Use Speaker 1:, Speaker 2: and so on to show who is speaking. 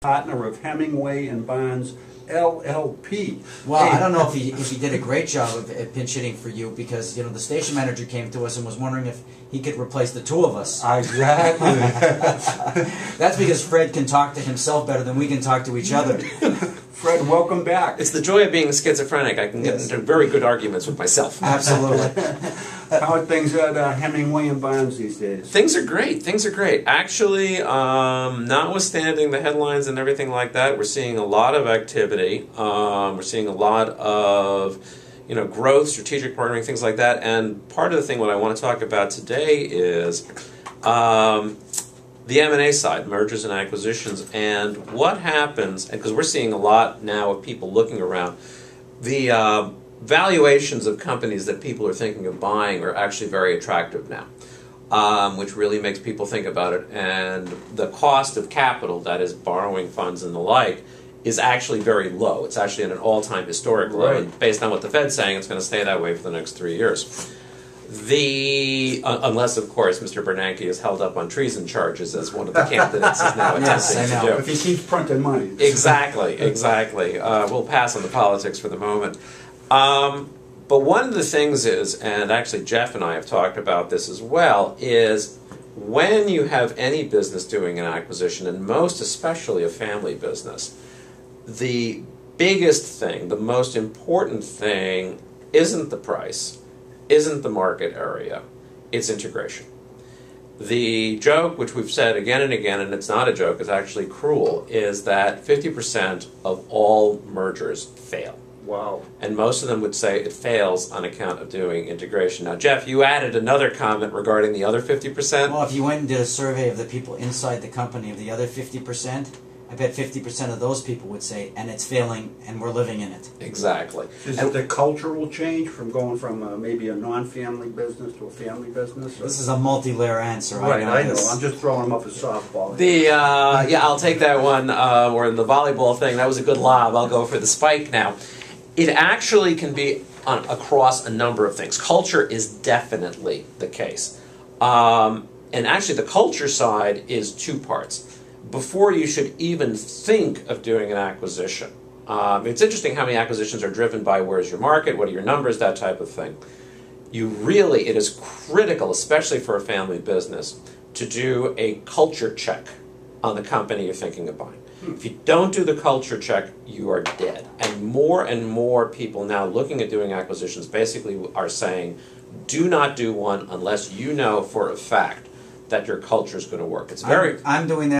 Speaker 1: Partner of Hemingway and Barnes LLP.
Speaker 2: Well,
Speaker 1: Hey.
Speaker 2: I don't know if he did a great job of pinch hitting for you, because the station manager came to us and was wondering if he could replace the two of us.
Speaker 1: Exactly.
Speaker 2: That's because Fred can talk to himself better than we can talk to each other.
Speaker 1: Fred, welcome back.
Speaker 3: It's the joy of being schizophrenic. I can get into very good arguments with myself.
Speaker 2: Absolutely.
Speaker 1: How are things at Hemingway and Barnes these days?
Speaker 3: Things are great. Things are great. Actually, notwithstanding the headlines and everything like that, we're seeing a lot of activity. We're seeing a lot of growth, strategic partnering, things like that. And part of the thing what I want to talk about today is the M&A side, mergers and acquisitions, and what happens, because we're seeing a lot now of people looking around, the valuations of companies that people are thinking of buying are actually very attractive now, which really makes people think about it. And the cost of capital, that is borrowing funds and the like, is actually very low. It's actually at an all-time historic low, and based on what the Fed's saying, it's going to stay that way for the next 3 years. Unless, of course, Mr. Bernanke is held up on treason charges, as one of the candidates is now attempting to do.
Speaker 1: If he keeps printing money.
Speaker 3: Exactly, exactly. We'll pass on the politics for the moment. But one of the things is, and actually Jeff and I have talked about this as well, is when you have any business doing an acquisition, and most especially a family business, the biggest thing, the most important thing, isn't the price, isn't the market area, it's integration. The joke, which we've said again and again, and it's not a joke, it's actually cruel, is that 50% of all mergers fail.
Speaker 1: Wow.
Speaker 3: And most of them would say it fails on account of doing integration. Now, Jeff, you added another comment regarding the other 50%.
Speaker 2: Well, if you went and did a survey of the people inside the company of the other 50%, I bet 50% of those people would say, and it's failing, and we're living in it.
Speaker 3: Exactly.
Speaker 1: Is it the cultural change from going from maybe a non-family business to a family business? Or?
Speaker 2: This is a multi-layer answer.
Speaker 1: Right, I know.
Speaker 2: This.
Speaker 1: I'm just throwing them up as softball.
Speaker 3: Yeah, I'll take that one. Or in the volleyball thing, that was a good lob. I'll go for the spike now. It actually can be across a number of things. Culture is definitely the case. And actually the culture side is two parts. Before you should even think of doing an acquisition. It's interesting how many acquisitions are driven by where's your market, what are your numbers, that type of thing. It is critical, especially for a family business, to do a culture check on the company you're thinking of buying. If you don't do the culture check, you are dead. And more people now looking at doing acquisitions basically are saying, do not do one unless you know for a fact that your culture is going to work. I'm doing that.